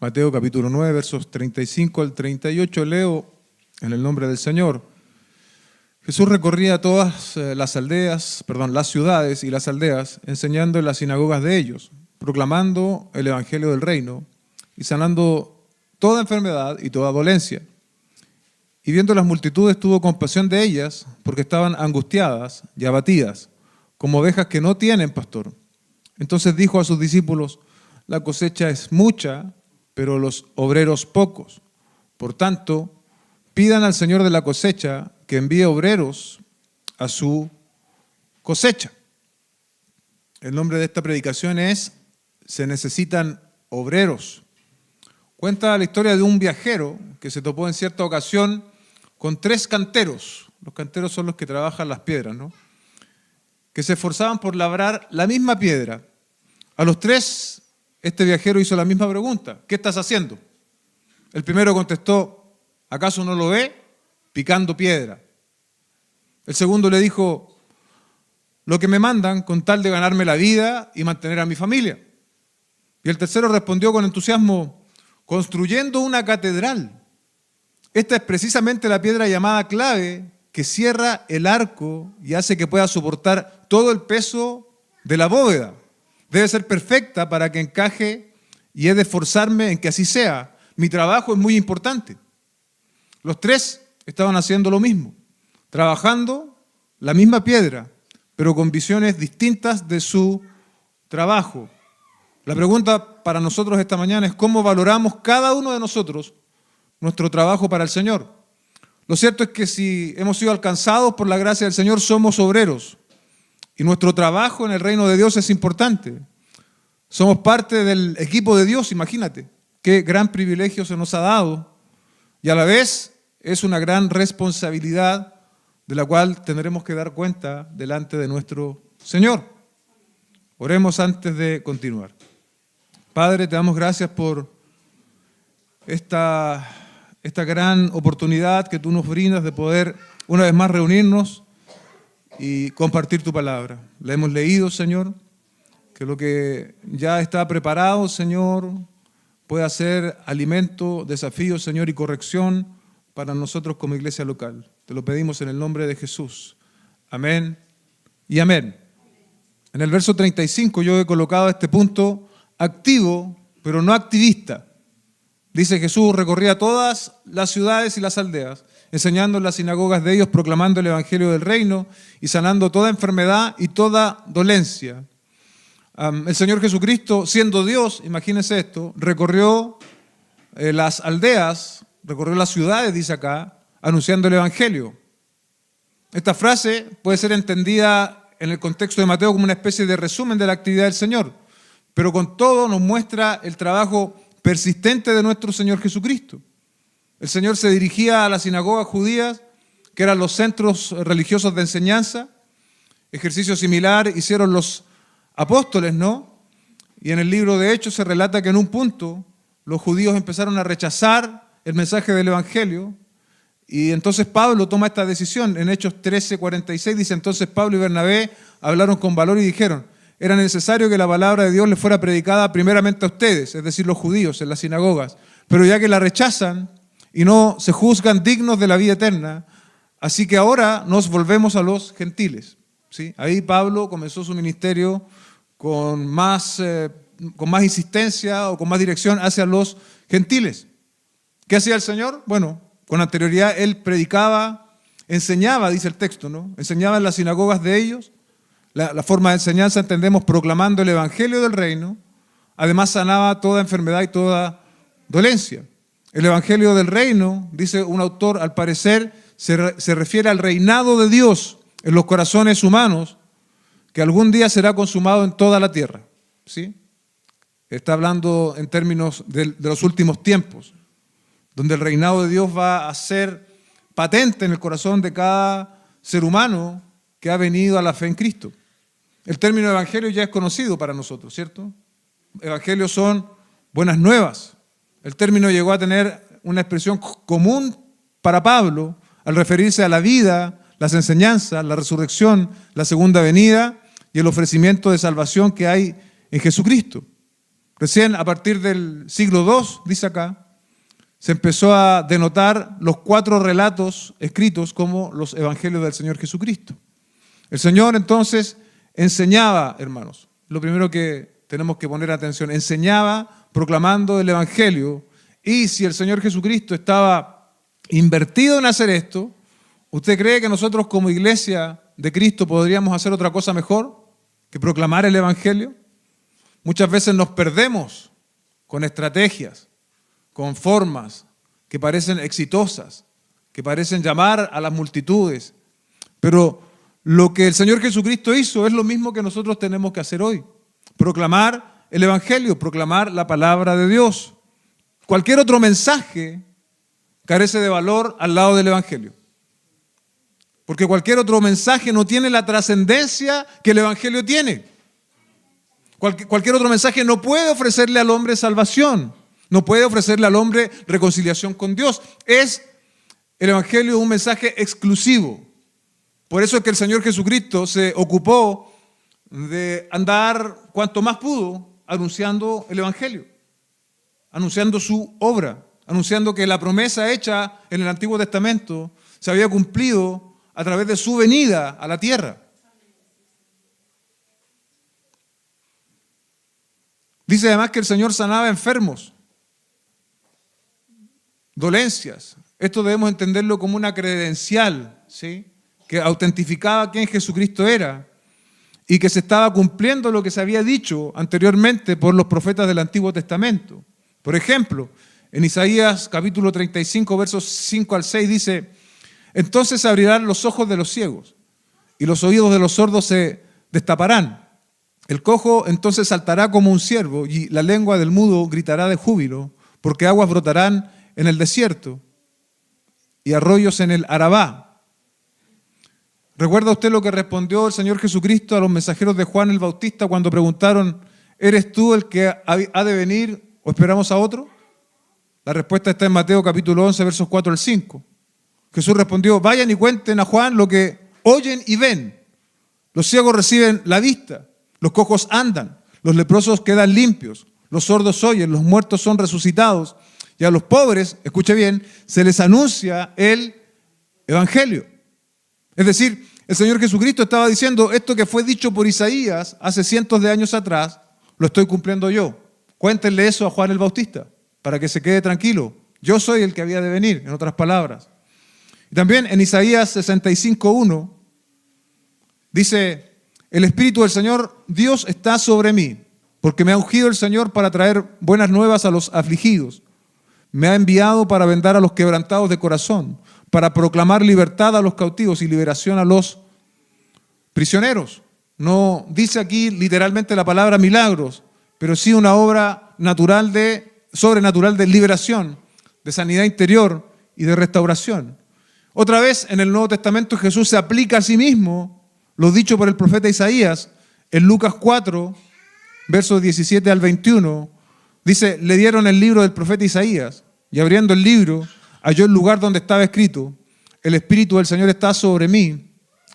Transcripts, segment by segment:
Mateo capítulo 9, versos 35 al 38, leo en el nombre del Señor. Jesús recorría todas las ciudades y las aldeas, enseñando en las sinagogas de ellos, proclamando el evangelio del reino y sanando toda enfermedad y toda dolencia. Y viendo las multitudes tuvo compasión de ellas, porque estaban angustiadas y abatidas, como ovejas que no tienen pastor. Entonces dijo a sus discípulos: la cosecha es mucha, pero los obreros pocos. Por tanto, pidan al Señor de la cosecha que envíe obreros a su cosecha. El nombre de esta predicación es: se necesitan obreros. Cuenta la historia de un viajero que se topó en cierta ocasión con 3 canteros. Los canteros son los que trabajan las piedras, ¿no? Que se esforzaban por labrar la misma piedra. A los 3, este viajero hizo la misma pregunta: ¿qué estás haciendo? El primero contestó: ¿acaso no lo ve? Picando piedra. El segundo le dijo: lo que me mandan con tal de ganarme la vida y mantener a mi familia. Y el tercero respondió con entusiasmo: construyendo una catedral. Esta es precisamente la piedra llamada clave que cierra el arco y hace que pueda soportar todo el peso de la bóveda. Debe ser perfecta para que encaje y he de esforzarme en que así sea. Mi trabajo es muy importante. Los 3 estaban haciendo lo mismo, trabajando la misma piedra, pero con visiones distintas de su trabajo. La pregunta para nosotros esta mañana es: ¿cómo valoramos cada uno de nosotros nuestro trabajo para el Señor? Lo cierto es que si hemos sido alcanzados por la gracia del Señor, somos obreros. Y nuestro trabajo en el reino de Dios es importante. Somos parte del equipo de Dios, imagínate. Qué gran privilegio se nos ha dado. Y a la vez es una gran responsabilidad de la cual tendremos que dar cuenta delante de nuestro Señor. Oremos antes de continuar. Padre, te damos gracias por esta gran oportunidad que tú nos brindas de poder una vez más reunirnos y compartir tu palabra. La hemos leído, Señor, que lo que ya está preparado, Señor, pueda ser alimento, desafío, Señor, y corrección para nosotros como iglesia local. Te lo pedimos en el nombre de Jesús. Amén y amén. En el verso 35 yo he colocado este punto: activo, pero no activista. Dice: Jesús recorría todas las ciudades y las aldeas, enseñando en las sinagogas de ellos, proclamando el evangelio del reino y sanando toda enfermedad y toda dolencia. El Señor Jesucristo, siendo Dios, imagínense esto, recorrió las aldeas, recorrió las ciudades, dice acá, anunciando el evangelio. Esta frase puede ser entendida en el contexto de Mateo como una especie de resumen de la actividad del Señor, pero con todo nos muestra el trabajo persistente de nuestro Señor Jesucristo. El Señor se dirigía a las sinagogas judías, que eran los centros religiosos de enseñanza. Ejercicio similar hicieron los apóstoles, ¿no? Y en el libro de Hechos se relata que en un punto los judíos empezaron a rechazar el mensaje del evangelio, y entonces Pablo toma esta decisión. En Hechos 13:46 dice: entonces Pablo y Bernabé hablaron con valor y dijeron: era necesario que la palabra de Dios les fuera predicada primeramente a ustedes, es decir, los judíos en las sinagogas, pero ya que la rechazan y no se juzgan dignos de la vida eterna, así que ahora nos volvemos a los gentiles. ¿Sí? Ahí Pablo comenzó su ministerio con más insistencia o con más dirección hacia los gentiles. ¿Qué hacía el Señor? Bueno, con anterioridad Él predicaba, enseñaba, dice el texto, ¿no? Enseñaba en las sinagogas de ellos. La forma de enseñanza entendemos proclamando el evangelio del reino. Además sanaba toda enfermedad y toda dolencia. El evangelio del reino, dice un autor, al parecer se refiere al reinado de Dios en los corazones humanos, que algún día será consumado en toda la tierra. ¿Sí? Está hablando en términos de los últimos tiempos, donde el reinado de Dios va a ser patente en el corazón de cada ser humano que ha venido a la fe en Cristo. El término evangelio ya es conocido para nosotros, ¿cierto? Evangelios son buenas nuevas. El término llegó a tener una expresión común para Pablo al referirse a la vida, las enseñanzas, la resurrección, la segunda venida y el ofrecimiento de salvación que hay en Jesucristo. Recién a partir del siglo II, dice acá, se empezó a denotar los 4 relatos escritos como los evangelios del Señor Jesucristo. El Señor entonces enseñaba, hermanos, lo primero que tenemos que poner atención, enseñaba proclamando el evangelio, y si el Señor Jesucristo estaba invertido en hacer esto, ¿usted cree que nosotros como iglesia de Cristo podríamos hacer otra cosa mejor que proclamar el evangelio? Muchas veces nos perdemos con estrategias, con formas que parecen exitosas, que parecen llamar a las multitudes, pero lo que el Señor Jesucristo hizo es lo mismo que nosotros tenemos que hacer hoy, proclamar el evangelio, proclamar la palabra de Dios. Cualquier otro mensaje carece de valor al lado del evangelio, porque cualquier otro mensaje no tiene la trascendencia que el evangelio tiene. Cualquier otro mensaje no puede ofrecerle al hombre salvación, no puede ofrecerle al hombre reconciliación con Dios. Es el evangelio un mensaje exclusivo. Por eso es que el Señor Jesucristo se ocupó de andar cuanto más pudo anunciando el evangelio, anunciando su obra, anunciando que la promesa hecha en el Antiguo Testamento se había cumplido a través de su venida a la tierra. Dice además que el Señor sanaba enfermos, dolencias. Esto debemos entenderlo como una credencial, ¿sí?, que autentificaba quién Jesucristo era y que se estaba cumpliendo lo que se había dicho anteriormente por los profetas del Antiguo Testamento. Por ejemplo, en Isaías capítulo 35, versos 5 al 6 dice: entonces se abrirán los ojos de los ciegos y los oídos de los sordos se destaparán. El cojo entonces saltará como un ciervo y la lengua del mudo gritará de júbilo, porque aguas brotarán en el desierto y arroyos en el Arabá. ¿Recuerda usted lo que respondió el Señor Jesucristo a los mensajeros de Juan el Bautista cuando preguntaron: ¿eres tú el que ha de venir o esperamos a otro? La respuesta está en Mateo capítulo 11, versos 4 al 5. Jesús respondió: vayan y cuenten a Juan lo que oyen y ven. Los ciegos reciben la vista, los cojos andan, los leprosos quedan limpios, los sordos oyen, los muertos son resucitados, y a los pobres, escuche bien, se les anuncia el evangelio. Es decir, el Señor Jesucristo estaba diciendo: esto que fue dicho por Isaías hace cientos de años atrás, lo estoy cumpliendo yo. Cuéntenle eso a Juan el Bautista, para que se quede tranquilo. Yo soy el que había de venir, en otras palabras. Y también en Isaías 65:1 dice: el Espíritu del Señor Dios está sobre mí, porque me ha ungido el Señor para traer buenas nuevas a los afligidos. Me ha enviado para vendar a los quebrantados de corazón, para proclamar libertad a los cautivos y liberación a los prisioneros. No dice aquí literalmente la palabra milagros, pero sí una obra sobrenatural de liberación, de sanidad interior y de restauración. Otra vez en el Nuevo Testamento Jesús se aplica a sí mismo lo dicho por el profeta Isaías en Lucas 4, versos 17 al 21. Dice: le dieron el libro del profeta Isaías y abriendo el libro halló el lugar donde estaba escrito: el Espíritu del Señor está sobre mí,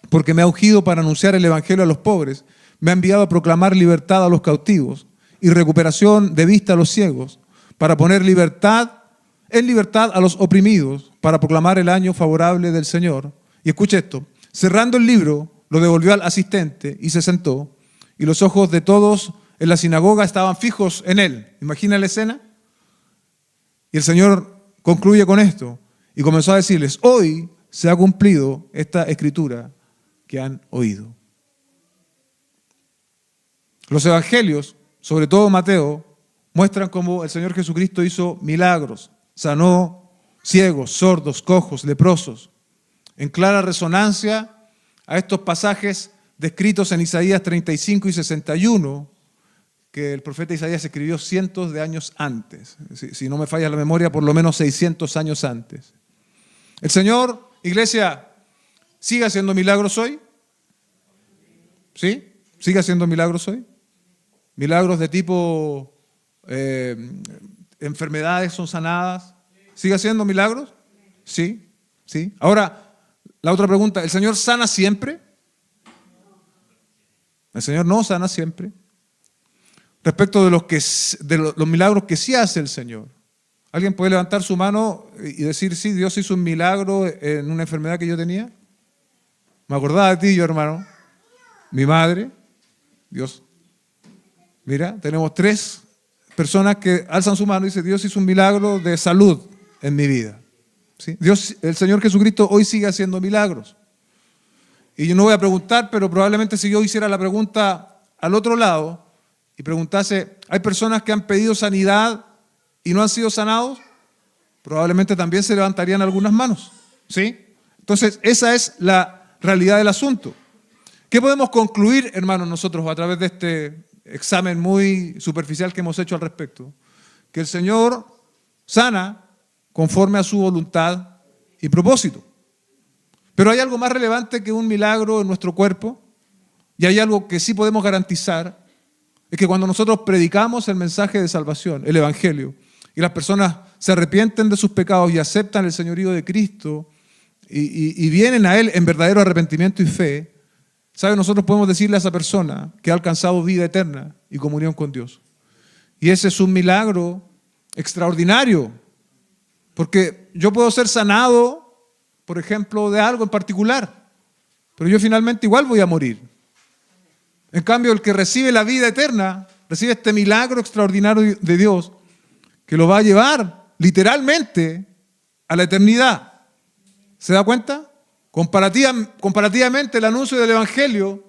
porque me ha ungido para anunciar el evangelio a los pobres, me ha enviado a proclamar libertad a los cautivos y recuperación de vista a los ciegos, para poner en libertad a los oprimidos, para proclamar el año favorable del Señor. Y escuche esto: cerrando el libro, lo devolvió al asistente y se sentó, y los ojos de todos en la sinagoga estaban fijos en él. ¿Imagina la escena? Y el Señor concluye con esto y comenzó a decirles: hoy se ha cumplido esta escritura que han oído. Los evangelios, sobre todo Mateo, muestran cómo el Señor Jesucristo hizo milagros, sanó ciegos, sordos, cojos, leprosos, en clara resonancia a estos pasajes descritos en Isaías 35 y 61, que el profeta Isaías escribió cientos de años antes. Si no me falla la memoria, por lo menos 600 años antes. El Señor, iglesia, ¿sigue haciendo milagros hoy? ¿Sí? ¿Sigue haciendo milagros hoy? Milagros de tipo enfermedades son sanadas. ¿Sigue haciendo milagros? Sí, sí. Ahora, la otra pregunta: ¿el Señor sana siempre? El Señor no sana siempre. respecto de los milagros que sí hace el Señor. ¿Alguien puede levantar su mano y decir, sí, Dios hizo un milagro en una enfermedad que yo tenía? Me acordaba de ti, yo hermano. Mi madre, Dios. Mira, tenemos 3 personas que alzan su mano y dicen, Dios hizo un milagro de salud en mi vida. ¿Sí? Dios, el Señor Jesucristo hoy sigue haciendo milagros. Y yo no voy a preguntar, pero probablemente si yo hiciera la pregunta al otro lado y preguntase, ¿hay personas que han pedido sanidad y no han sido sanados? Probablemente también se levantarían algunas manos. ¿Sí? Entonces, esa es la realidad del asunto. ¿Qué podemos concluir, hermanos, nosotros a través de este examen muy superficial que hemos hecho al respecto? Que el Señor sana conforme a su voluntad y propósito. Pero hay algo más relevante que un milagro en nuestro cuerpo, y hay algo que sí podemos garantizar, es que cuando nosotros predicamos el mensaje de salvación, el Evangelio, y las personas se arrepienten de sus pecados y aceptan el señorío de Cristo y vienen a Él en verdadero arrepentimiento y fe, ¿sabe? Nosotros podemos decirle a esa persona que ha alcanzado vida eterna y comunión con Dios. Y ese es un milagro extraordinario, porque yo puedo ser sanado, por ejemplo, de algo en particular, pero yo finalmente igual voy a morir. En cambio, el que recibe la vida eterna, recibe este milagro extraordinario de Dios, que lo va a llevar literalmente a la eternidad. ¿Se da cuenta? Comparativamente, el anuncio del Evangelio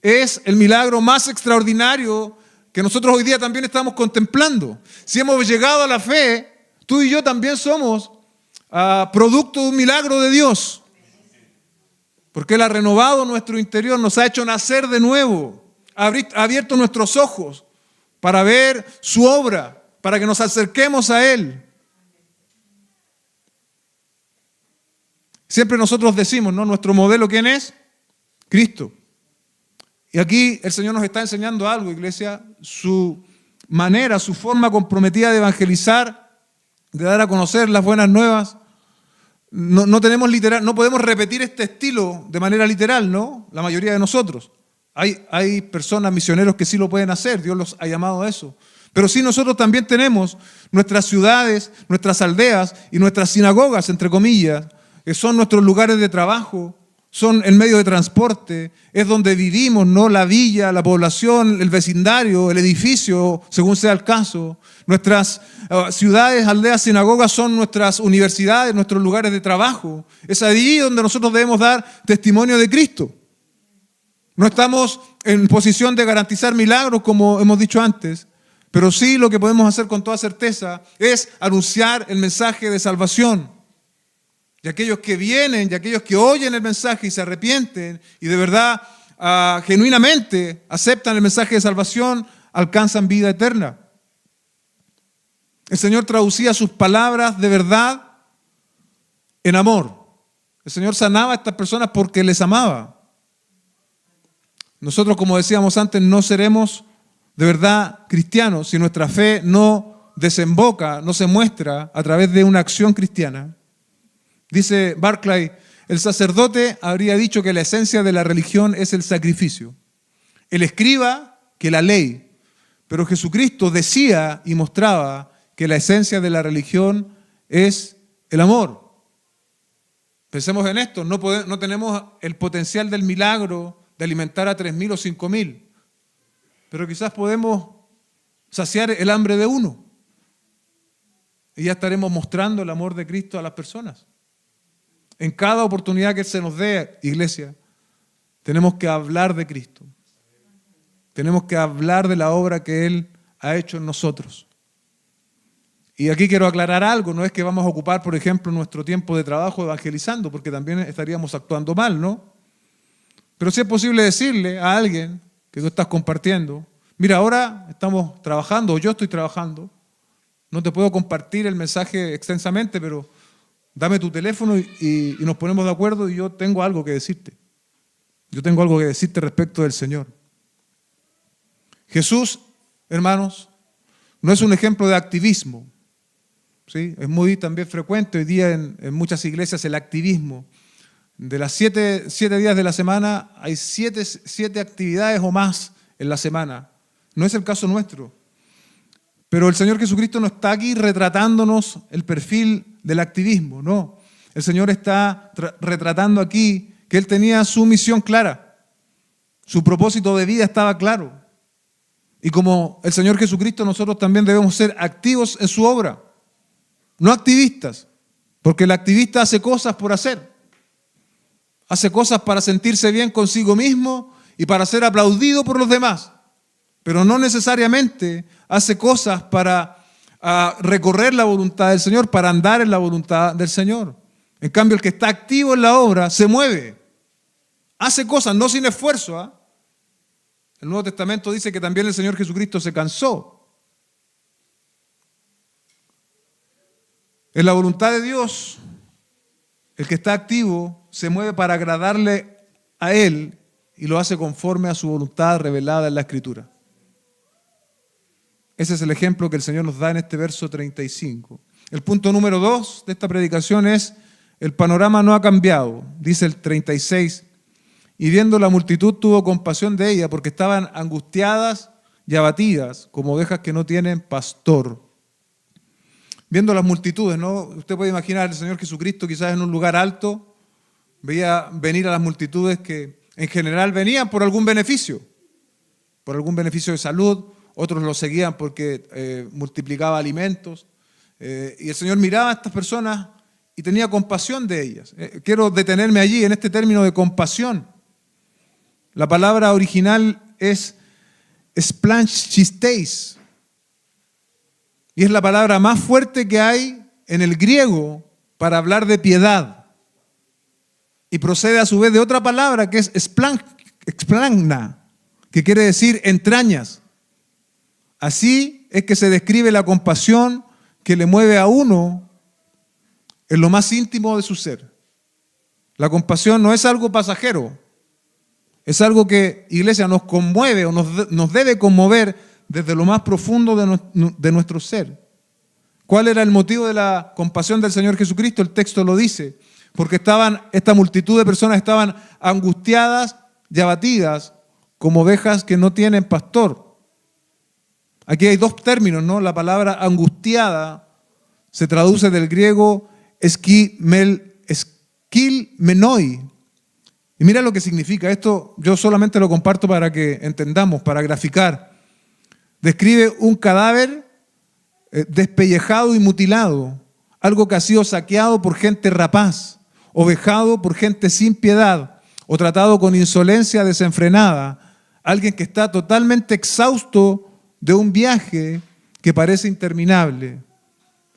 es el milagro más extraordinario que nosotros hoy día también estamos contemplando. Si hemos llegado a la fe, tú y yo también somos producto de un milagro de Dios. Porque Él ha renovado nuestro interior, nos ha hecho nacer de nuevo, ha abierto nuestros ojos para ver su obra, para que nos acerquemos a Él. Siempre nosotros decimos, ¿no? Nuestro modelo, ¿quién es? Cristo. Y aquí el Señor nos está enseñando algo, iglesia, su manera, su forma comprometida de evangelizar, de dar a conocer las buenas nuevas. No podemos repetir este estilo de manera literal, ¿no? La mayoría de nosotros. Hay personas, misioneros que sí lo pueden hacer, Dios los ha llamado a eso. Pero sí nosotros también tenemos nuestras ciudades, nuestras aldeas y nuestras sinagogas, entre comillas, que son nuestros lugares de trabajo, son el medio de transporte, es donde vivimos, ¿no? La villa, la población, el vecindario, el edificio, según sea el caso. Nuestras ciudades, aldeas, sinagogas son nuestras universidades, nuestros lugares de trabajo. Es allí donde nosotros debemos dar testimonio de Cristo. No estamos en posición de garantizar milagros, como hemos dicho antes, pero sí lo que podemos hacer con toda certeza es anunciar el mensaje de salvación. Y aquellos que vienen, y aquellos que oyen el mensaje y se arrepienten y de verdad, genuinamente aceptan el mensaje de salvación, alcanzan vida eterna. El Señor traducía sus palabras de verdad en amor. El Señor sanaba a estas personas porque les amaba. Nosotros, como decíamos antes, no seremos de verdad cristianos si nuestra fe no desemboca, no se muestra a través de una acción cristiana. Dice Barclay, el sacerdote habría dicho que la esencia de la religión es el sacrificio. El escriba que la ley. Pero Jesucristo decía y mostraba que la esencia de la religión es el amor. Pensemos en esto, no tenemos el potencial del milagro de alimentar a 3.000 o 5.000, pero quizás podemos saciar el hambre de uno. Y ya estaremos mostrando el amor de Cristo a las personas. En cada oportunidad que se nos dé, iglesia, tenemos que hablar de Cristo. Tenemos que hablar de la obra que Él ha hecho en nosotros. Y aquí quiero aclarar algo, no es que vamos a ocupar, por ejemplo, nuestro tiempo de trabajo evangelizando, porque también estaríamos actuando mal, ¿no? Pero sí es posible decirle a alguien que tú estás compartiendo, mira, ahora estamos trabajando, o yo estoy trabajando, no te puedo compartir el mensaje extensamente, pero dame tu teléfono y nos ponemos de acuerdo y yo tengo algo que decirte. Yo tengo algo que decirte respecto del Señor. Jesús, hermanos, no es un ejemplo de activismo. ¿Sí? Es muy también frecuente hoy día en muchas iglesias el activismo. De las 7 días de la semana hay 7 actividades o más en la semana. No es el caso nuestro. Pero el Señor Jesucristo no está aquí retratándonos el perfil del activismo, no. El Señor está retratando aquí que Él tenía su misión clara, su propósito de vida estaba claro. Y como el Señor Jesucristo, nosotros también debemos ser activos en su obra, no activistas, porque el activista hace cosas por hacer. Hace cosas para sentirse bien consigo mismo y para ser aplaudido por los demás, pero no necesariamente hace cosas para recorrer la voluntad del Señor, para andar en la voluntad del Señor. En cambio, el que está activo en la obra se mueve, hace cosas, no sin esfuerzo. El Nuevo Testamento dice que también el Señor Jesucristo se cansó. En la voluntad de Dios, el que está activo se mueve para agradarle a Él y lo hace conforme a su voluntad revelada en la Escritura. Ese es el ejemplo que el Señor nos da en este verso 35. El punto número 2 de esta predicación es: el panorama no ha cambiado, dice el 36. Y viendo la multitud tuvo compasión de ella, porque estaban angustiadas y abatidas, como ovejas que no tienen pastor. Viendo las multitudes, ¿no? Usted puede imaginar al Señor Jesucristo quizás en un lugar alto, veía venir a las multitudes que en general venían por algún beneficio de salud, otros lo seguían porque multiplicaba alimentos, y el Señor miraba a estas personas y tenía compasión de ellas. Quiero detenerme allí en este término de compasión. La palabra original es splanchisteis, y es la palabra más fuerte que hay en el griego para hablar de piedad. Y procede a su vez de otra palabra que es splagna, que quiere decir entrañas. Así es que se describe la compasión que le mueve a uno en lo más íntimo de su ser. La compasión no es algo pasajero, es algo que, iglesia, nos conmueve o nos debe conmover desde lo más profundo de nuestro ser. ¿Cuál era el motivo de la compasión del Señor Jesucristo? El texto lo dice, porque esta multitud de personas estaban angustiadas y abatidas como ovejas que no tienen pastor. Aquí hay dos términos, ¿no? La palabra angustiada se traduce del griego skilmenoi. Y mira lo que significa. Esto yo solamente lo comparto para que entendamos, para graficar. Describe un cadáver despellejado y mutilado, algo que ha sido saqueado por gente rapaz, o vejado por gente sin piedad, o tratado con insolencia desenfrenada, alguien que está totalmente exhausto de un viaje que parece interminable.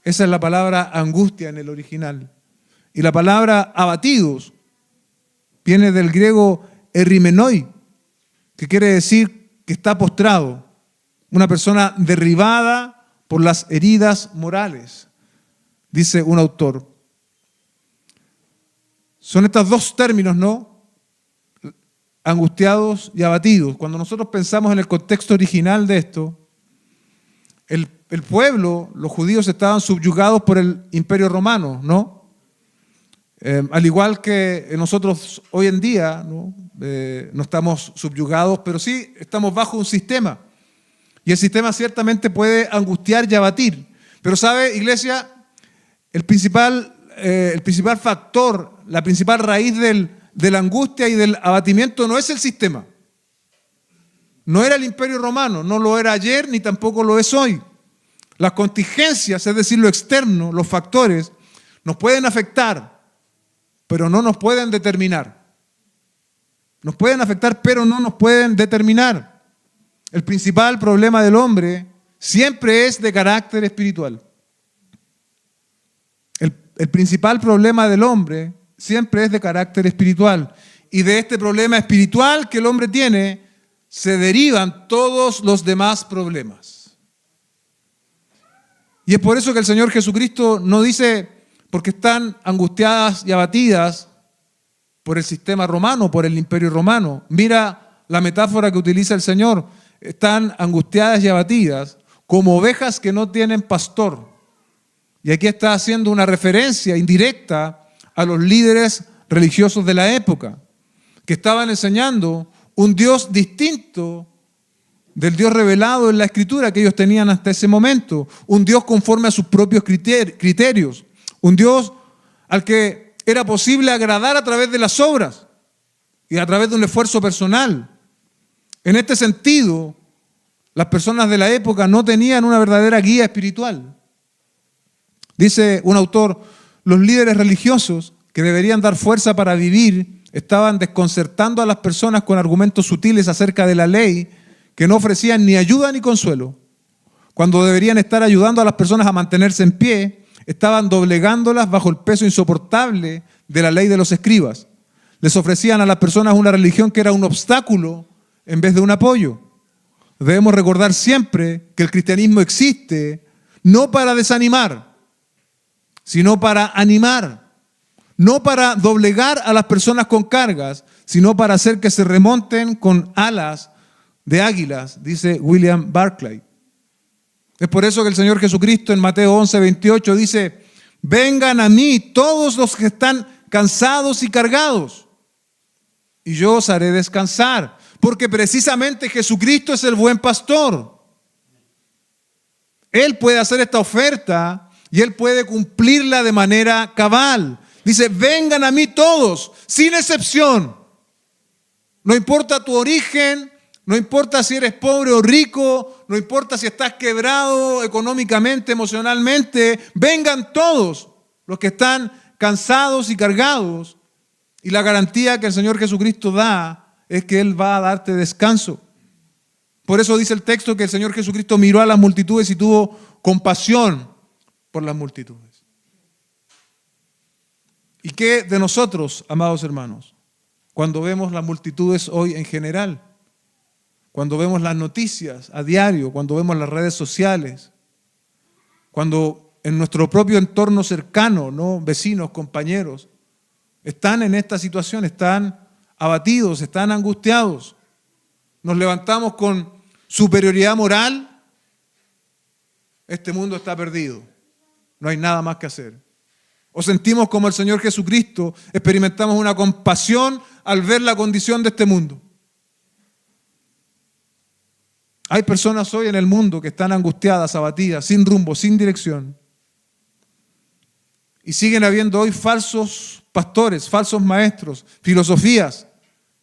Esa es la palabra angustia en el original. Y la palabra abatidos viene del griego erimenoi, que quiere decir que está postrado, una persona derribada por las heridas morales, dice un autor. Son estos dos términos, ¿no? Angustiados y abatidos. Cuando nosotros pensamos en el contexto original de esto, el pueblo, los judíos, estaban subyugados por el Imperio Romano, ¿no? Al igual que nosotros hoy en día, ¿no? No estamos subyugados, pero sí estamos bajo un sistema. Y el sistema ciertamente puede angustiar y abatir. Pero ¿sabe, iglesia? El principal factor, la principal raíz de la angustia y del abatimiento no es el sistema. No era el Imperio Romano, no lo era ayer ni tampoco lo es hoy. Las contingencias, es decir, lo externo, los factores, nos pueden afectar, pero no nos pueden determinar. Nos pueden afectar, pero no nos pueden determinar. El principal problema del hombre siempre es de carácter espiritual. El principal problema del hombre siempre es de carácter espiritual. Y de este problema espiritual que el hombre tiene, se derivan todos los demás problemas. Y es por eso que el Señor Jesucristo no dice, porque están angustiadas y abatidas por el sistema romano, por el Imperio Romano. Mira la metáfora que utiliza el Señor. Están angustiadas y abatidas como ovejas que no tienen pastor. Y aquí está haciendo una referencia indirecta a los líderes religiosos de la época, que estaban enseñando un Dios distinto del Dios revelado en la Escritura que ellos tenían hasta ese momento. Un Dios conforme a sus propios criterios. Un Dios al que era posible agradar a través de las obras y a través de un esfuerzo personal. En este sentido, las personas de la época no tenían una verdadera guía espiritual. Dice un autor, los líderes religiosos que deberían dar fuerza para vivir estaban desconcertando a las personas con argumentos sutiles acerca de la ley que no ofrecían ni ayuda ni consuelo. Cuando deberían estar ayudando a las personas a mantenerse en pie, estaban doblegándolas bajo el peso insoportable de la ley de los escribas. Les ofrecían a las personas una religión que era un obstáculo en vez de un apoyo. Debemos recordar siempre que el cristianismo existe no para desanimar, sino para animar. No para doblegar a las personas con cargas, sino para hacer que se remonten con alas de águilas, dice William Barclay. Es por eso que el Señor Jesucristo en Mateo 11:28 dice, vengan a mí todos los que están cansados y cargados, y yo os haré descansar, porque precisamente Jesucristo es el buen pastor. Él puede hacer esta oferta y Él puede cumplirla de manera cabal. Dice, vengan a mí todos, sin excepción. No importa tu origen, no importa si eres pobre o rico, no importa si estás quebrado económicamente, emocionalmente, vengan todos los que están cansados y cargados. Y la garantía que el Señor Jesucristo da es que Él va a darte descanso. Por eso dice el texto que el Señor Jesucristo miró a las multitudes y tuvo compasión por las multitudes. ¿Y qué de nosotros, amados hermanos, cuando vemos las multitudes hoy en general? Cuando vemos las noticias a diario, cuando vemos las redes sociales, cuando en nuestro propio entorno cercano, ¿no? Vecinos, compañeros, están en esta situación, están abatidos, están angustiados. Nos levantamos con superioridad moral. Este mundo está perdido. No hay nada más que hacer. O sentimos como el Señor Jesucristo, experimentamos una compasión al ver la condición de este mundo. Hay personas hoy en el mundo que están angustiadas, abatidas, sin rumbo, sin dirección. Y siguen habiendo hoy falsos pastores, falsos maestros, filosofías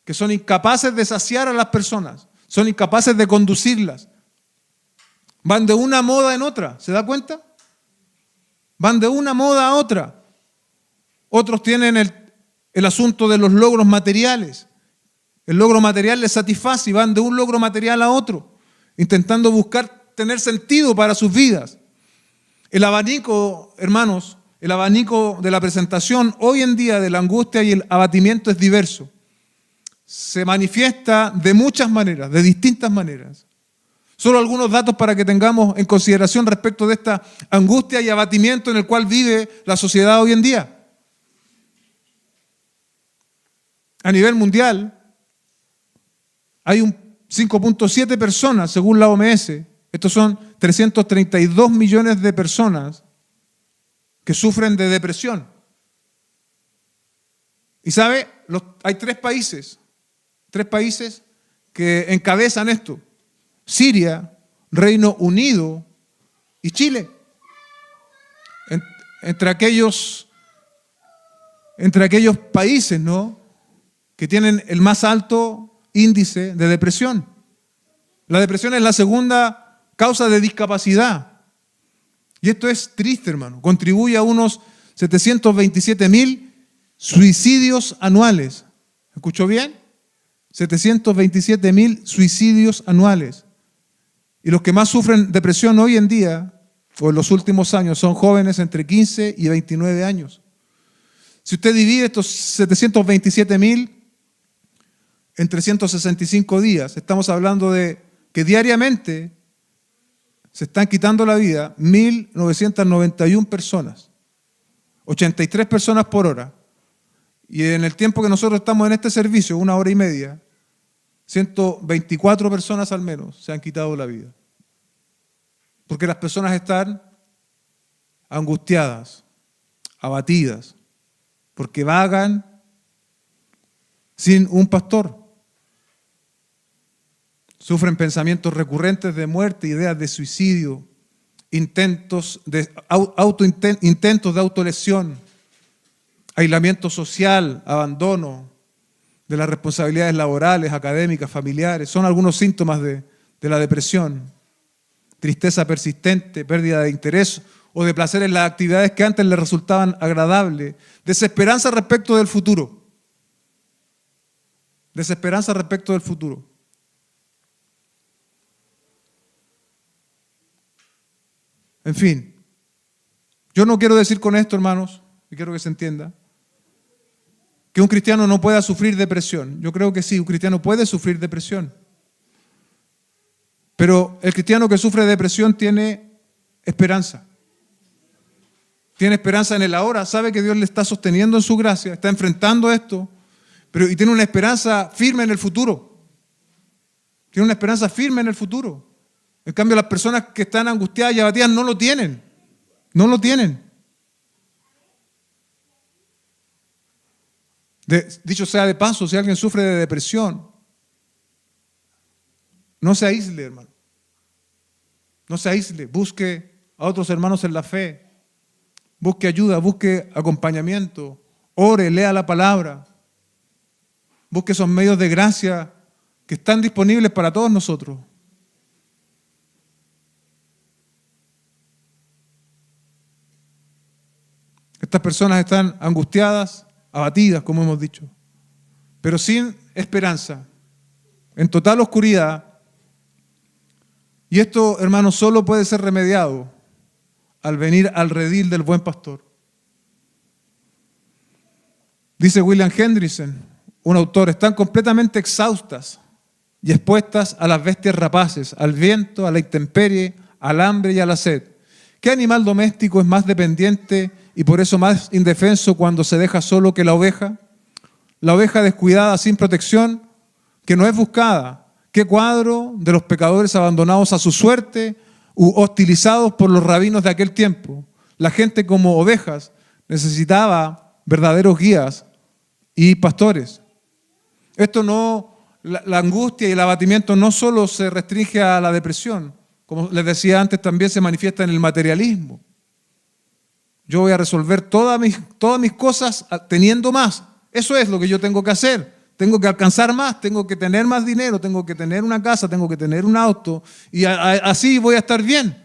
que son incapaces de saciar a las personas, son incapaces de conducirlas. Van de una moda en otra, ¿se da cuenta? Van de una moda a otra. Otros tienen el asunto de los logros materiales. El logro material les satisface y van de un logro material a otro, intentando buscar tener sentido para sus vidas. El abanico, hermanos, el abanico de la presentación hoy en día de la angustia y el abatimiento es diverso. Se manifiesta de muchas maneras, de distintas maneras. Solo algunos datos para que tengamos en consideración respecto de esta angustia y abatimiento en el cual vive la sociedad hoy en día. A nivel mundial, hay un 5.7 personas, según la OMS, estos son 332 millones de personas que sufren de depresión. Y sabe, hay tres países que encabezan esto: Siria, Reino Unido y Chile. Entre aquellos países, ¿no?, que tienen el más alto índice de depresión. La depresión es la segunda causa de discapacidad. Y esto es triste, hermano. Contribuye a unos 727.000 suicidios anuales. ¿Escuchó bien? 727.000 suicidios anuales. Y los que más sufren depresión hoy en día, o en los últimos años, son jóvenes entre 15 y 29 años. Si usted divide estos 727.000 en 365 días, estamos hablando de que diariamente se están quitando la vida 1.991 personas, 83 personas por hora. Y en el tiempo que nosotros estamos en este servicio, 1 hora y media, 124 personas al menos se han quitado la vida. Porque las personas están angustiadas, abatidas, porque vagan sin un pastor. Sufren pensamientos recurrentes de muerte, ideas de suicidio, intentos de autolesión, aislamiento social, abandono de las responsabilidades laborales, académicas, familiares. Son algunos síntomas de la depresión. Tristeza persistente, pérdida de interés o de placer en las actividades que antes les resultaban agradables. Desesperanza respecto del futuro. Desesperanza respecto del futuro. En fin, yo no quiero decir con esto, hermanos, y quiero que se entienda, que un cristiano no pueda sufrir depresión. Yo creo que sí, un cristiano puede sufrir depresión. Pero el cristiano que sufre depresión tiene esperanza. Tiene esperanza en el ahora, sabe que Dios le está sosteniendo en su gracia, está enfrentando esto, y tiene una esperanza firme en el futuro. Tiene una esperanza firme en el futuro. En cambio, las personas que están angustiadas y abatidas no lo tienen. No lo tienen. Dicho sea de paso, si alguien sufre de depresión, no se aísle, hermano. No se aísle. Busque a otros hermanos en la fe. Busque ayuda, busque acompañamiento. Ore, lea la palabra. Busque esos medios de gracia que están disponibles para todos nosotros. Estas personas están angustiadas, abatidas, como hemos dicho, pero sin esperanza, en total oscuridad. Y esto, hermanos, solo puede ser remediado al venir al redil del buen pastor. Dice William Hendrickson, un autor, están completamente exhaustas y expuestas a las bestias rapaces, al viento, a la intemperie, al hambre y a la sed. ¿Qué animal doméstico es más dependiente y por eso más indefenso cuando se deja solo que la oveja? La oveja descuidada, sin protección, que no es buscada. ¿Qué cuadro de los pecadores abandonados a su suerte u hostilizados por los rabinos de aquel tiempo? La gente como ovejas necesitaba verdaderos guías y pastores. Esto no, la angustia y el abatimiento no solo se restringe a la depresión. Como les decía antes, también se manifiesta en el materialismo. Yo voy a resolver todas mis cosas teniendo más. Eso es lo que yo tengo que hacer. Tengo que alcanzar más, tengo que tener más dinero, tengo que tener una casa, tengo que tener un auto y así voy a estar bien.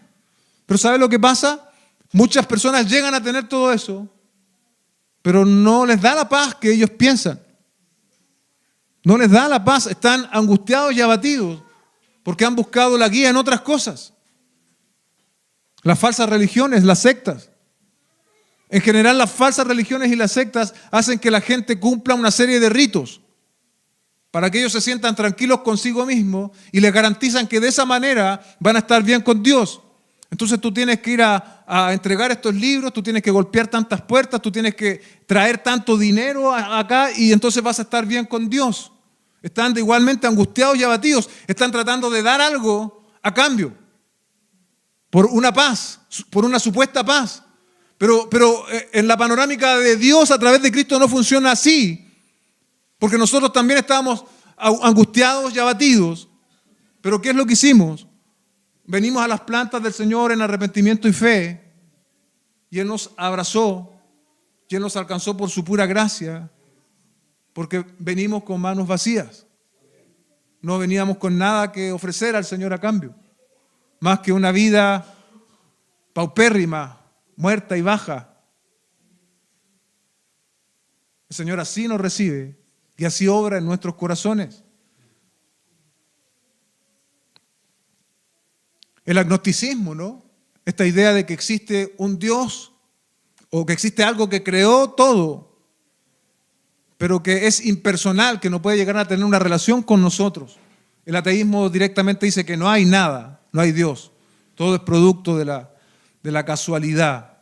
Pero ¿sabe lo que pasa? Muchas personas llegan a tener todo eso, pero no les da la paz que ellos piensan. No les da la paz, están angustiados y abatidos porque han buscado la guía en otras cosas. Las falsas religiones, las sectas. En general, las falsas religiones y las sectas hacen que la gente cumpla una serie de ritos para que ellos se sientan tranquilos consigo mismos y les garantizan que de esa manera van a estar bien con Dios. Entonces tú tienes que ir a entregar estos libros, tú tienes que golpear tantas puertas, tú tienes que traer tanto dinero acá y entonces vas a estar bien con Dios. Están igualmente angustiados y abatidos, están tratando de dar algo a cambio por una paz, por una supuesta paz. Pero en la panorámica de Dios a través de Cristo no funciona así, porque nosotros también estábamos angustiados y abatidos. Pero ¿qué es lo que hicimos? Venimos a las plantas del Señor en arrepentimiento y fe, y Él nos abrazó, y Él nos alcanzó por su pura gracia, porque venimos con manos vacías. No veníamos con nada que ofrecer al Señor a cambio, más que una vida paupérrima, muerta y baja. El Señor así nos recibe y así obra en nuestros corazones. El agnosticismo, ¿no? Esta idea de que existe un Dios o que existe algo que creó todo, pero que es impersonal, que no puede llegar a tener una relación con nosotros. El ateísmo directamente dice que no hay nada, no hay Dios. Todo es producto de la casualidad.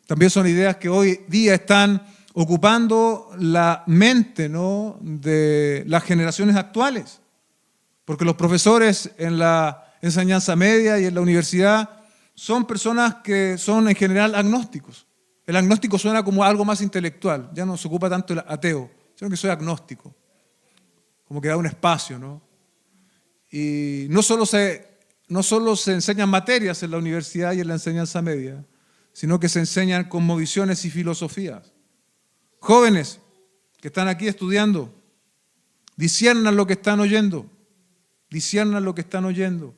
También son ideas que hoy día están ocupando la mente, ¿no?, de las generaciones actuales. Porque los profesores en la enseñanza media y en la universidad son personas que son en general agnósticos. El agnóstico suena como algo más intelectual, ya no se ocupa tanto el ateo, sino que soy agnóstico, como que da un espacio, ¿no? Y no solo se enseñan materias en la universidad y en la enseñanza media, sino que se enseñan cosmovisiones y filosofías. Jóvenes que están aquí estudiando, disciernan lo que están oyendo, disciernan lo que están oyendo.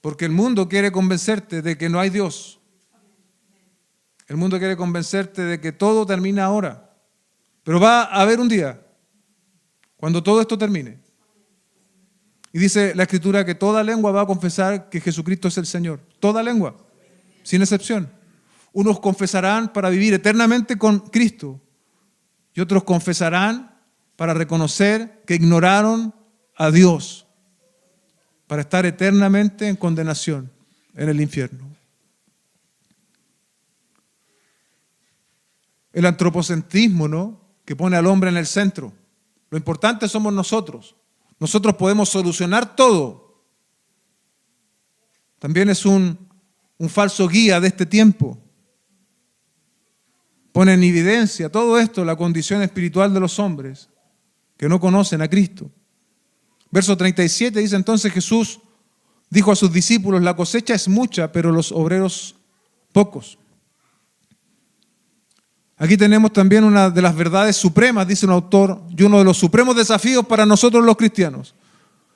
Porque el mundo quiere convencerte de que no hay Dios. El mundo quiere convencerte de que todo termina ahora. Pero va a haber un día cuando todo esto termine. Y dice la Escritura que toda lengua va a confesar que Jesucristo es el Señor. Toda lengua, sin excepción. Unos confesarán para vivir eternamente con Cristo y otros confesarán para reconocer que ignoraron a Dios, para estar eternamente en condenación en el infierno. El antropocentrismo, ¿no?, que pone al hombre en el centro. Lo importante somos nosotros. Nosotros podemos solucionar todo. También es un falso guía de este tiempo. Pone en evidencia todo esto, la condición espiritual de los hombres que no conocen a Cristo. Verso 37 dice: entonces Jesús dijo a sus discípulos: la cosecha es mucha, pero los obreros pocos. Aquí tenemos también una de las verdades supremas, dice un autor, y uno de los supremos desafíos para nosotros los cristianos.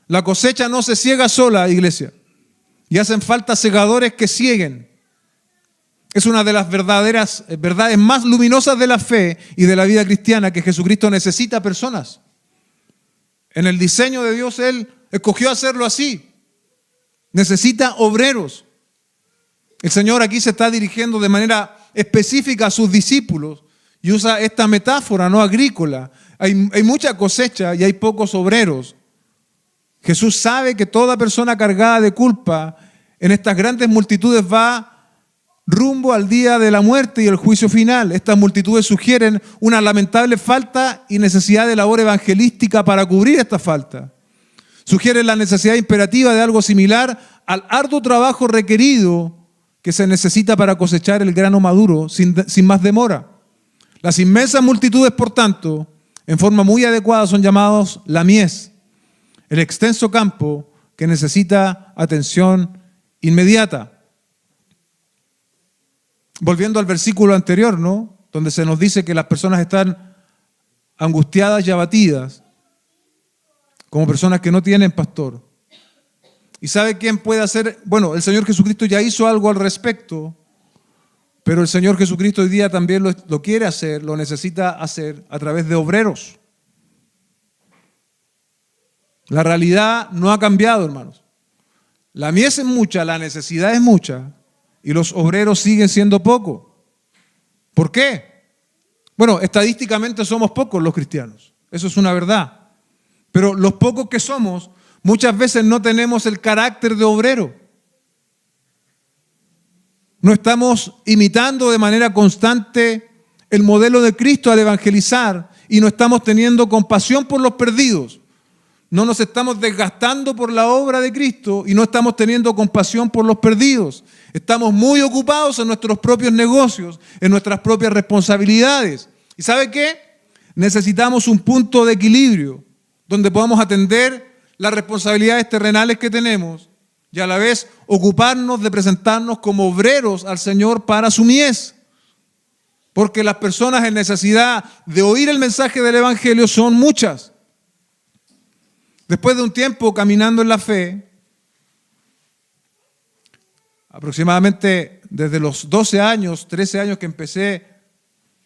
La cosecha no se ciega sola, iglesia, y hacen falta segadores que cieguen. Es una de las verdades más luminosas de la fe y de la vida cristiana, que Jesucristo necesita personas. En el diseño de Dios, Él escogió hacerlo así. Necesita obreros. El Señor aquí se está dirigiendo de manera específica a sus discípulos y usa esta metáfora no agrícola. Hay mucha cosecha y hay pocos obreros. Jesús sabe que toda persona cargada de culpa en estas grandes multitudes va rumbo al día de la muerte y el juicio final. Estas multitudes sugieren una lamentable falta y necesidad de labor evangelística para cubrir esta falta. Sugieren la necesidad imperativa de algo similar al arduo trabajo requerido que se necesita para cosechar el grano maduro sin más demora. Las inmensas multitudes, por tanto, en forma muy adecuada son llamados la mies, el extenso campo que necesita atención inmediata. Volviendo al versículo anterior, ¿no?, donde se nos dice que las personas están angustiadas y abatidas, como personas que no tienen pastor. ¿Y sabe quién puede hacer? Bueno, el Señor Jesucristo ya hizo algo al respecto, pero el Señor Jesucristo hoy día también lo quiere hacer, lo necesita hacer a través de obreros. La realidad no ha cambiado, hermanos. La mies es mucha, la necesidad es mucha, y los obreros siguen siendo pocos. ¿Por qué? Bueno, estadísticamente somos pocos los cristianos, eso es una verdad. Pero los pocos que somos, muchas veces no tenemos el carácter de obrero. No estamos imitando de manera constante el modelo de Cristo al evangelizar y no estamos teniendo compasión por los perdidos. No nos estamos desgastando por la obra de Cristo y no estamos teniendo compasión por los perdidos. Estamos muy ocupados en nuestros propios negocios, en nuestras propias responsabilidades. ¿Y sabe qué? Necesitamos un punto de equilibrio donde podamos atender las responsabilidades terrenales que tenemos y a la vez ocuparnos de presentarnos como obreros al Señor para su mies. Porque las personas en necesidad de oír el mensaje del Evangelio son muchas. Después de un tiempo caminando en la fe, aproximadamente desde los 12 años, 13 años que empecé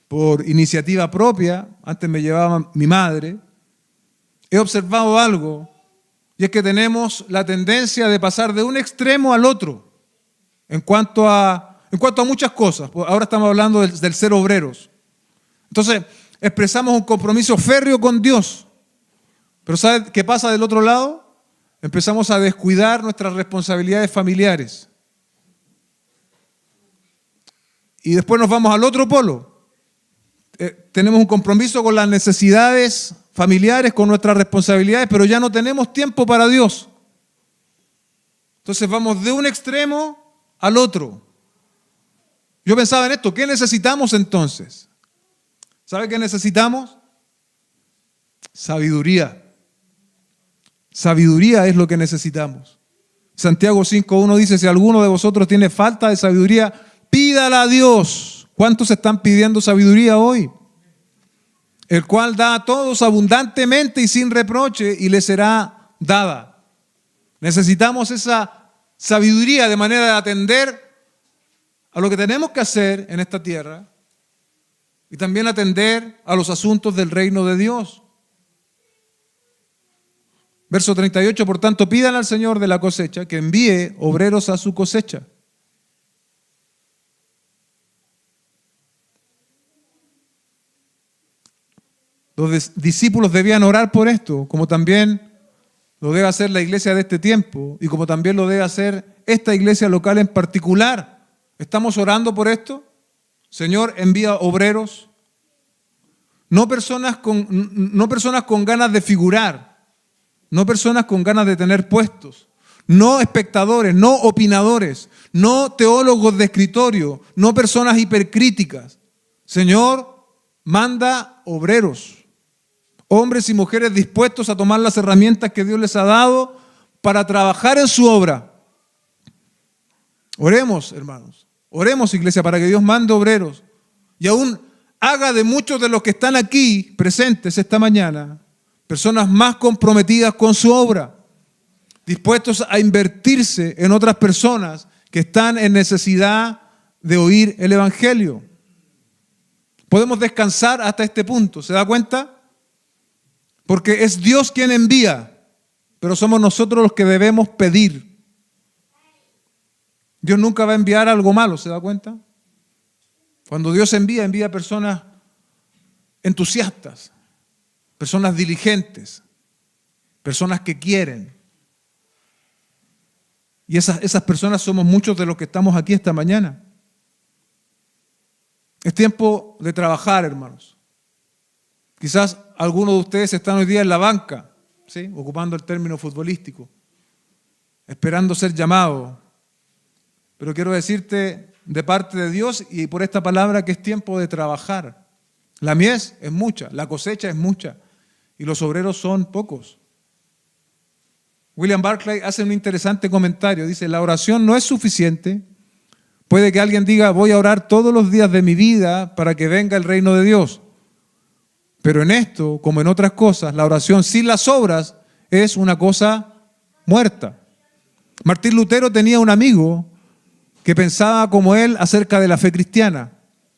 por iniciativa propia, antes me llevaba mi madre, he observado algo. Y es que tenemos la tendencia de pasar de un extremo al otro en cuanto a muchas cosas. Ahora estamos hablando del ser obreros. Entonces, expresamos un compromiso férreo con Dios. Pero ¿sabe qué pasa del otro lado? Empezamos a descuidar nuestras responsabilidades familiares. Y después nos vamos al otro polo. Tenemos un compromiso con las necesidades familiares, con nuestras responsabilidades, pero ya no tenemos tiempo para Dios. Entonces vamos de un extremo al otro. Yo pensaba en esto, ¿qué necesitamos entonces? ¿Sabe qué necesitamos? Sabiduría. Sabiduría es lo que necesitamos. Santiago 5:1 dice, si alguno de vosotros tiene falta de sabiduría, pídala a Dios. ¿Cuántos están pidiendo sabiduría hoy? El cual da a todos abundantemente y sin reproche, y le será dada. Necesitamos esa sabiduría de manera de atender a lo que tenemos que hacer en esta tierra y también atender a los asuntos del reino de Dios. Verso 38, por tanto, pidan al Señor de la cosecha que envíe obreros a su cosecha. Los discípulos debían orar por esto, como también lo debe hacer la iglesia de este tiempo y como también lo debe hacer esta iglesia local en particular. ¿Estamos orando por esto? Señor, envía obreros, no personas con ganas de figurar, no personas con ganas de tener puestos, no espectadores, no opinadores, no teólogos de escritorio, no personas hipercríticas. Señor, manda obreros, hombres y mujeres dispuestos a tomar las herramientas que Dios les ha dado para trabajar en su obra. Oremos, hermanos, oremos, iglesia, para que Dios mande obreros y aún haga de muchos de los que están aquí presentes esta mañana personas más comprometidas con su obra, dispuestos a invertirse en otras personas que están en necesidad de oír el Evangelio. Podemos descansar hasta este punto, ¿se da cuenta? Porque es Dios quien envía, pero somos nosotros los que debemos pedir. Dios nunca va a enviar algo malo, ¿se da cuenta? Cuando Dios envía personas entusiastas, personas diligentes, personas que quieren. Y esas personas somos muchos de los que estamos aquí esta mañana. Es tiempo de trabajar, hermanos. Quizás algunos de ustedes están hoy día en la banca, ¿sí?, ocupando el término futbolístico, esperando ser llamados. Pero quiero decirte de parte de Dios y por esta palabra que es tiempo de trabajar. La mies es mucha, la cosecha es mucha y los obreros son pocos. William Barclay hace un interesante comentario. Dice, la oración no es suficiente. Puede que alguien diga, voy a orar todos los días de mi vida para que venga el reino de Dios. Pero en esto, como en otras cosas, la oración sin las obras es una cosa muerta. Martín Lutero tenía un amigo que pensaba como él acerca de la fe cristiana.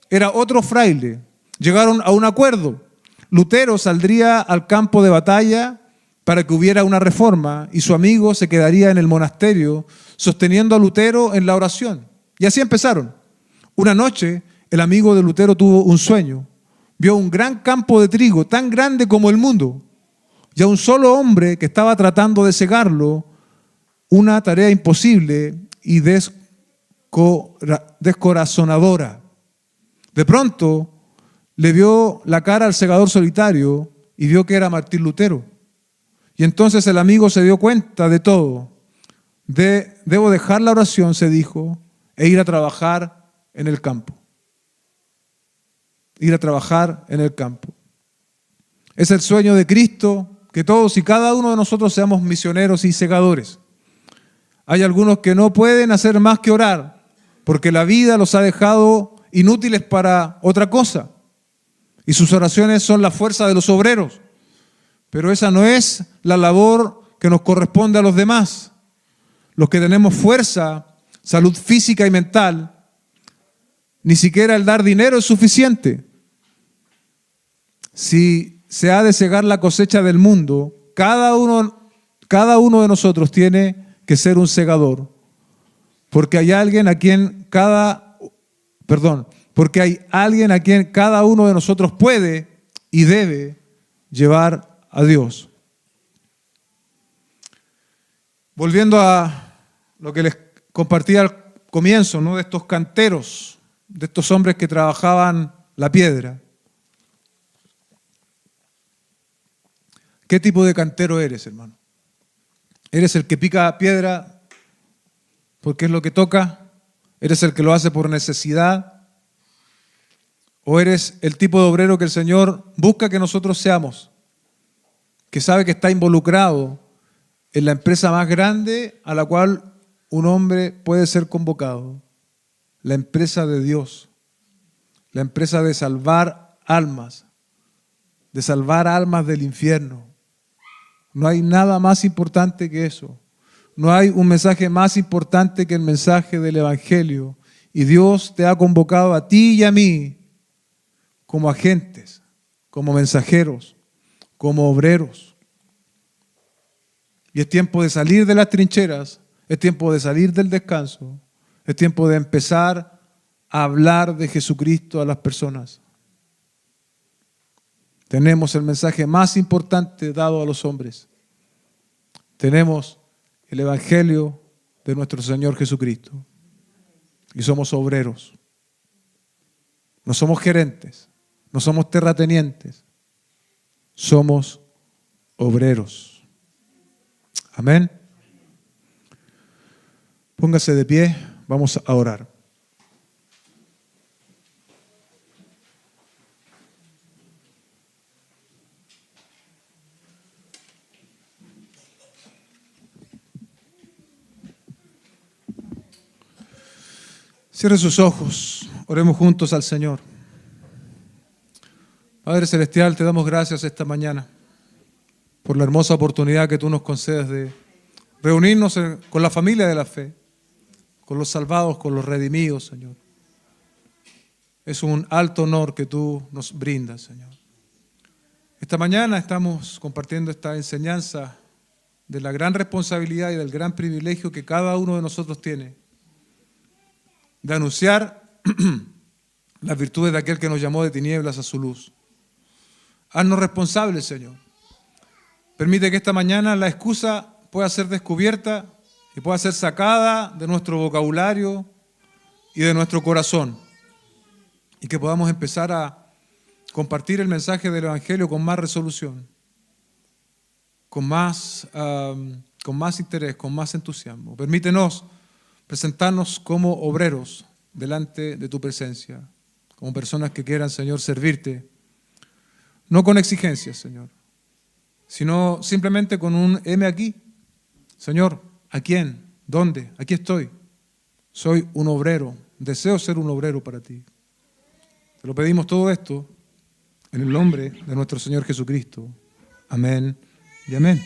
Era otro fraile. Llegaron a un acuerdo. Lutero saldría al campo de batalla para que hubiera una reforma y su amigo se quedaría en el monasterio sosteniendo a Lutero en la oración. Y así empezaron. Una noche el amigo de Lutero tuvo un sueño. Vio un gran campo de trigo tan grande como el mundo y a un solo hombre que estaba tratando de cegarlo, una tarea imposible y descorazonadora. De pronto le vio la cara al segador solitario y vio que era Martín Lutero. Y entonces el amigo se dio cuenta de todo. Debo dejar la oración, se dijo, e ir a trabajar en el campo. Ir a trabajar en el campo. Es el sueño de Cristo que todos y cada uno de nosotros seamos misioneros y segadores. Hay algunos que no pueden hacer más que orar porque la vida los ha dejado inútiles para otra cosa. Y sus oraciones son la fuerza de los obreros. Pero esa no es la labor que nos corresponde a los demás. Los que tenemos fuerza, salud física y mental, ni siquiera el dar dinero es suficiente. Si se ha de cegar la cosecha del mundo, cada uno de nosotros tiene que ser un segador. Porque hay alguien a quien cada uno de nosotros puede y debe llevar a Dios. Volviendo a lo que les compartí al comienzo, ¿no?, de estos canteros, de estos hombres que trabajaban la piedra. ¿Qué tipo de cantero eres, hermano? ¿Eres el que pica piedra porque es lo que toca? ¿Eres el que lo hace por necesidad? ¿O eres el tipo de obrero que el Señor busca que nosotros seamos? Que sabe que está involucrado en la empresa más grande a la cual un hombre puede ser convocado, la empresa de Dios, la empresa de salvar almas del infierno. No hay nada más importante que eso. No hay un mensaje más importante que el mensaje del Evangelio. Y Dios te ha convocado a ti y a mí como agentes, como mensajeros, como obreros. Y es tiempo de salir de las trincheras, es tiempo de salir del descanso, es tiempo de empezar a hablar de Jesucristo a las personas. Tenemos el mensaje más importante dado a los hombres. Tenemos el Evangelio de nuestro Señor Jesucristo. Y somos obreros. No somos gerentes, no somos terratenientes. Somos obreros. Amén. Póngase de pie, vamos a orar. Cierre sus ojos, oremos juntos al Señor. Padre Celestial, te damos gracias esta mañana por la hermosa oportunidad que tú nos concedes de reunirnos con la familia de la fe, con los salvados, con los redimidos, Señor. Es un alto honor que tú nos brindas, Señor. Esta mañana estamos compartiendo esta enseñanza de la gran responsabilidad y del gran privilegio que cada uno de nosotros tiene de anunciar las virtudes de aquel que nos llamó de tinieblas a su luz. Haznos responsables, Señor. Permite que esta mañana la excusa pueda ser descubierta y pueda ser sacada de nuestro vocabulario y de nuestro corazón. Y que podamos empezar a compartir el mensaje del Evangelio con más resolución, con más interés, con más entusiasmo. Permítenos presentarnos como obreros delante de tu presencia, como personas que quieran, Señor, servirte, no con exigencias, Señor, sino simplemente con un heme aquí. Señor, ¿a quién? ¿Dónde? Aquí estoy. Soy un obrero, deseo ser un obrero para ti. Te lo pedimos todo esto en el nombre de nuestro Señor Jesucristo. Amén y amén.